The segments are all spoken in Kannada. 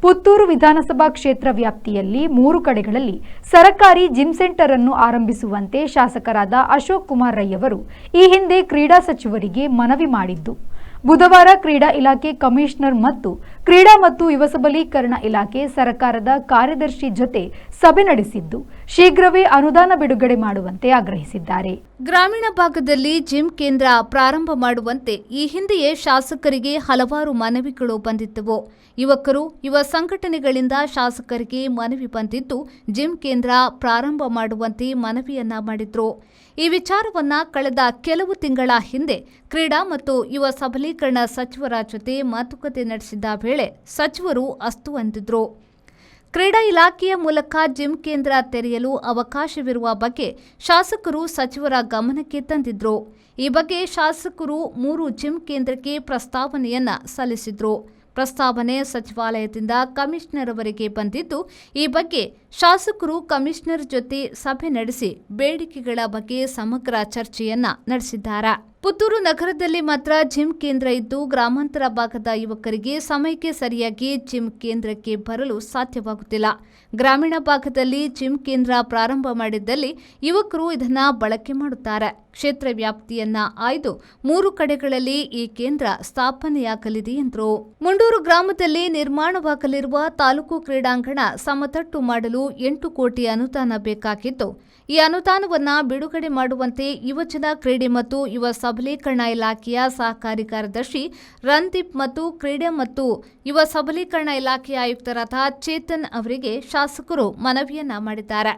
ಪುತ್ತೂರು ವಿಧಾನಸಭಾ ಕ್ಷೇತ್ರ ವ್ಯಾಪ್ತಿಯಲ್ಲಿ 3 ಕಡೆಗಳಲ್ಲಿ ಸರ್ಕಾರಿ ಜಿಮ್ ಸೆಂಟರ್ ಅನ್ನು ಆರಂಭಿಸುವಂತೆ ಶಾಸಕರಾದ ಅಶೋಕ್ ಕುಮಾರ್ ರೈ ಅವರು ಈ ಹಿಂದೆ ಕ್ರೀಡಾ ಸಚಿವರಿಗೆ ಮನವಿ ಮಾಡಿದ್ದು ಬುಧವಾರ ಕ್ರೀಡಾ ಇಲಾಖೆ ಕಮಿಷನರ್ ಮತ್ತು ಕ್ರೀಡಾ ಮತ್ತು ಯುವ ಸಬಲೀಕರಣ ಇಲಾಖೆ ಸರ್ಕಾರದ ಕಾರ್ಯದರ್ಶಿ ಜೊತೆ ಸಭೆ ನಡೆಸಿದ್ದು ಶೀಘ್ರವೇ ಅನುದಾನ ಬಿಡುಗಡೆ ಮಾಡುವಂತೆ ಆಗ್ರಹಿಸಿದ್ದಾರೆ. ಗ್ರಾಮೀಣ ಭಾಗದಲ್ಲಿ ಜಿಮ್ ಕೇಂದ್ರ ಪ್ರಾರಂಭ ಮಾಡುವಂತೆ ಈ ಹಿಂದೆಯೇ ಶಾಸಕರಿಗೆ ಹಲವಾರು ಮನವಿಗಳು ಬಂದಿದ್ದವು. ಯುವಕರು ಯುವ ಸಂಘಟನೆಗಳಿಂದ ಶಾಸಕರಿಗೆ ಮನವಿ ಬಂದಿದ್ದು ಜಿಮ್ ಕೇಂದ್ರ ಪ್ರಾರಂಭ ಮಾಡುವಂತೆ ಮನವಿಯನ್ನ ಮಾಡಿದ್ರು. ಈ ವಿಚಾರವನ್ನ ಕಳೆದ ಕೆಲವು ತಿಂಗಳ ಹಿಂದೆ ಕ್ರೀಡಾ ಮತ್ತು ಯುವ ಸಬಲೀಕರಣ ಸಚಿವರ ಜೊತೆ ಮಾತುಕತೆ ನಡೆಸಿದ ವೇಳೆ ಸಚಿವರು ಅಸ್ತು ಅಂದಿದ್ರು. ಕ್ರೀಡಾ ಇಲಾಖೆಯ ಮೂಲಕ ಜಿಮ್ ಕೇಂದ್ರ ತೆರೆಯಲು ಅವಕಾಶವಿರುವ ಬಗ್ಗೆ ಶಾಸಕರು ಸಚಿವರ ಗಮನಕ್ಕೆ ತಂದಿದ್ರು. ಈ ಬಗ್ಗೆ ಶಾಸಕರು 3 ಜಿಮ್ ಕೇಂದ್ರಕ್ಕೆ ಪ್ರಸ್ತಾವನೆಯನ್ನ ಸಲ್ಲಿಸಿದ್ರು. ಪ್ರಸ್ತಾವನೆ ಸಚಿವಾಲಯದಿಂದ ಕಮಿಷನರ್ ಅವರಿಗೆ ಬಂದಿದ್ದು ಈ ಬಗ್ಗೆ ಶಾಸಕರು ಕಮಿಷನರ್ ಜೊತೆ ಸಭೆ ನಡೆಸಿ ಬೇಡಿಕೆಗಳ ಬಗ್ಗೆ ಸಮಗ್ರ ಚರ್ಚೆಯನ್ನ ನಡೆಸಿದ್ದಾರೆ. ಪುತ್ತೂರು ನಗರದಲ್ಲಿ ಮಾತ್ರ ಜಿಮ್ ಕೇಂದ್ರ ಇದ್ದು ಗ್ರಾಮಾಂತರ ಭಾಗದ ಯುವಕರಿಗೆ ಸಮಯಕ್ಕೆ ಸರಿಯಾಗಿ ಜಿಮ್ ಕೇಂದ್ರಕ್ಕೆ ಬರಲು ಸಾಧ್ಯವಾಗುತ್ತಿಲ್ಲ. ಗ್ರಾಮೀಣ ಭಾಗದಲ್ಲಿ ಜಿಮ್ ಕೇಂದ್ರ ಪ್ರಾರಂಭ ಮಾಡಿದ್ದಲ್ಲಿ ಯುವಕರು ಇದನ್ನ ಬಳಕೆ ಮಾಡುತ್ತಾರೆ. ಕ್ಷೇತ್ರ ವ್ಯಾಪ್ತಿಯನ್ನ ಆಯ್ದು 3 ಕಡೆಗಳಲ್ಲಿ ಈ ಕೇಂದ್ರ ಸ್ಥಾಪನೆಯಾಗಲಿದೆ ಎಂದರು. ಮುಂಡೂರು ಗ್ರಾಮದಲ್ಲಿ ನಿರ್ಮಾಣವಾಗಲಿರುವ ತಾಲೂಕು ಕ್ರೀಡಾಂಗಣ ಸಮತಟ್ಟು ಮಾಡಲು 8 ಕೋಟಿ ಅನುದಾನ ಬೇಕಾಗಿದ್ದು ಈ ಅನುದಾನವನ್ನ ಬಿಡುಗಡೆ ಮಾಡುವಂತೆ ಯುವಜನ ಕ್ರೀಡೆ ಮತ್ತು ಯುವ ಸಬಲೀಕರಣ ಇಲಾಖೆಯ ಸಹಕಾರಿ ಕಾರ್ಯದರ್ಶಿ ರಣದೀಪ್ ಮತ್ತು ಕ್ರೀಡೆ ಮತ್ತು ಯುವ ಸಬಲೀಕರಣ ಇಲಾಖೆಯ ಆಯುಕ್ತರಾದ ಚೇತನ್ ಅವರಿಗೆ ಶಾಸಕರು ಮನವಿಯನ್ನ ಮಾಡಿದ್ದಾರೆ.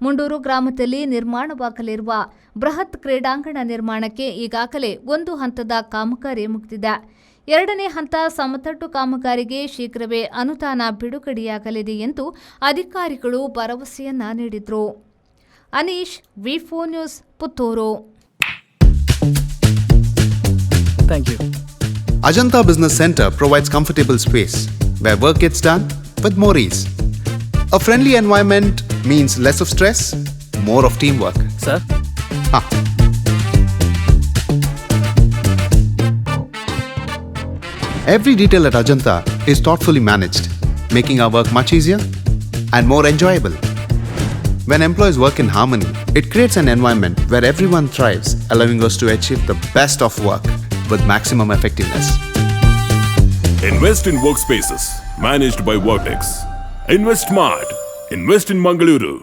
ಮುಂಡೂರು ಗ್ರಾಮದಲ್ಲಿ ನಿರ್ಮಾಣವಾಗಲಿರುವ ಬೃಹತ್ ಕ್ರೀಡಾಂಗಣ ನಿರ್ಮಾಣಕ್ಕೆ ಈಗಾಗಲೇ 1 ಹಂತದ ಕಾಮಗಾರಿ ಮುಗಿದಿದೆ. 2ನೇ ಹಂತ ಸಮತಟ್ಟು ಕಾಮಗಾರಿಗೆ ಶೀಘ್ರವೇ ಅನುದಾನ ಬಿಡುಗಡೆಯಾಗಲಿದೆ ಎಂದು ಅಧಿಕಾರಿಗಳು ಭರವಸೆಯನ್ನ ನೀಡಿದರು. ಅನೀಶ್, ವಿ4 news, Puttur. Thank you. Ajanta Business Center provides comfortable space where work gets done with more ease. A friendly environment means less of stress, more of teamwork. Sir? Every detail at Ajanta is thoughtfully managed, making our work much easier and more enjoyable. When employees work in harmony, it creates an environment where everyone thrives, allowing us to achieve the best of work with maximum effectiveness. Invest in workspaces managed by Vertex. Invest smart. Invest in Mangaluru.